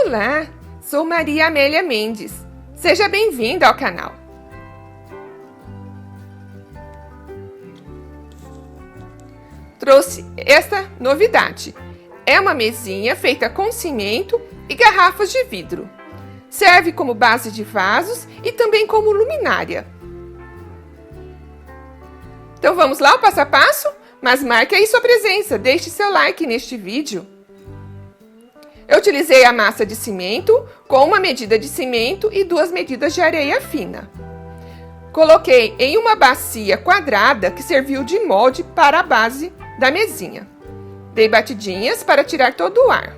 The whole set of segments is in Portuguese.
Olá, sou Maria Amélia Mendes. Seja bem-vinda ao canal. Trouxe esta novidade. É uma mesinha feita com cimento e garrafas de vidro. Serve como base de vasos e também como luminária. Então vamos lá, o passo a passo? Mas marque aí sua presença, deixe seu like neste vídeo. Eu utilizei a massa de cimento com uma medida de cimento e 2 medidas de areia fina. Coloquei em uma bacia quadrada que serviu de molde para a base da mesinha. Dei batidinhas para tirar todo o ar.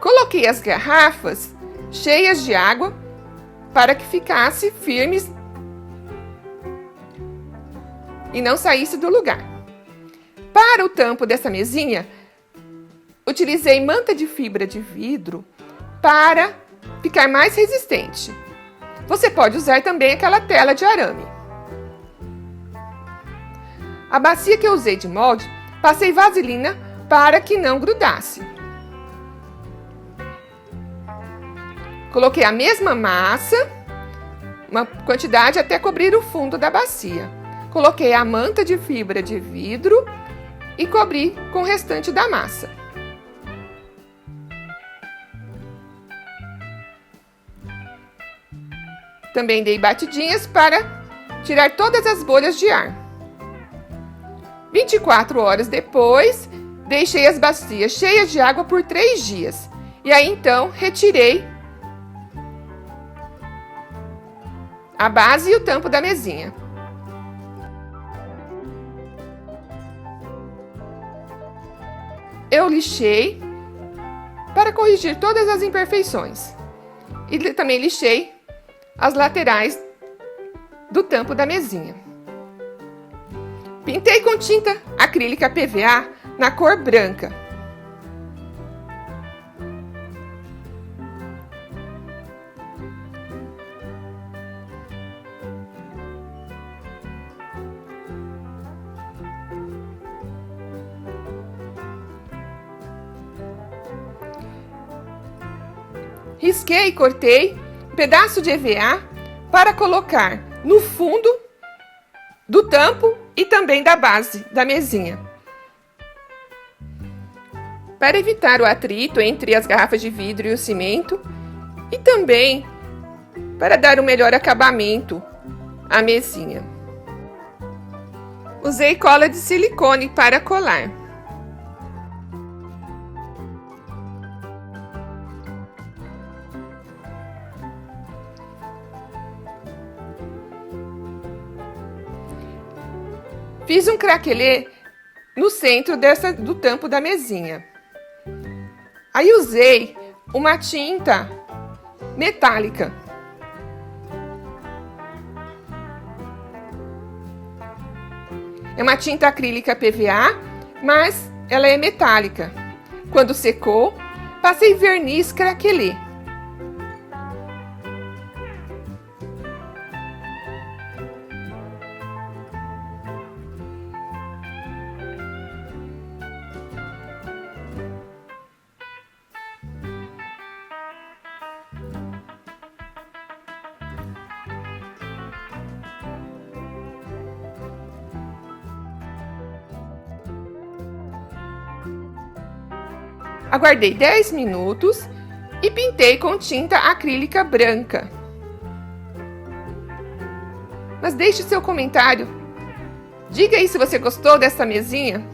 Coloquei as garrafas cheias de água para que ficasse firmes e não saísse do lugar. Para o tampo dessa mesinha, utilizei manta de fibra de vidro para ficar mais resistente. Você pode usar também aquela tela de arame. A bacia que eu usei de molde, passei vaselina para que não grudasse. Coloquei a mesma massa, uma quantidade até cobrir o fundo da bacia. Coloquei a manta de fibra de vidro e cobri com o restante da massa. Também dei batidinhas para tirar todas as bolhas de ar. 24 horas depois, deixei as bacias cheias de água por 3 dias. E aí então retirei a base e o tampo da mesinha. Eu lixei para corrigir todas as imperfeições. E também lixei as laterais do tampo da mesinha. Pintei com tinta acrílica PVA na cor branca. Risquei e cortei um pedaço de EVA para colocar no fundo do tampo e também da base da mesinha. Para evitar o atrito entre as garrafas de vidro e o cimento e também para dar um melhor acabamento à mesinha. Usei cola de silicone para colar. Fiz um craquelê no centro do tampo da mesinha. Aí usei uma tinta metálica. É uma tinta acrílica PVA, mas ela é metálica. Quando secou, passei verniz craquelê. Aguardei 10 minutos e pintei com tinta acrílica branca. Mas deixe seu comentário. Diga aí se você gostou dessa mesinha.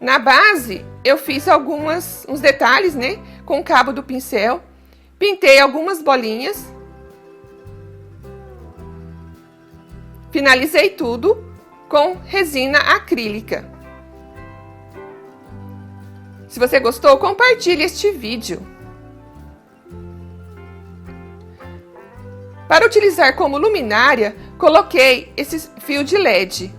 Na base, eu fiz uns detalhes, né, com o cabo do pincel. Pintei algumas bolinhas. Finalizei tudo com resina acrílica. Se você gostou, compartilhe este vídeo. Para utilizar como luminária, coloquei esse fio de LED.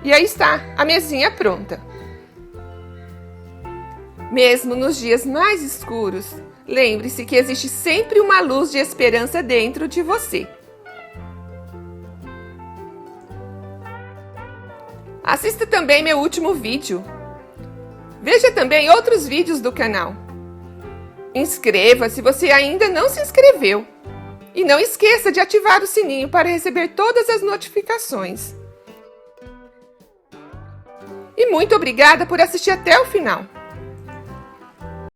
E aí está, a mesinha pronta. Mesmo nos dias mais escuros, lembre-se que existe sempre uma luz de esperança dentro de você. Assista também meu último vídeo. Veja também outros vídeos do canal. Inscreva-se se você ainda não se inscreveu. E não esqueça de ativar o sininho para receber todas as notificações. E muito obrigada por assistir até o final.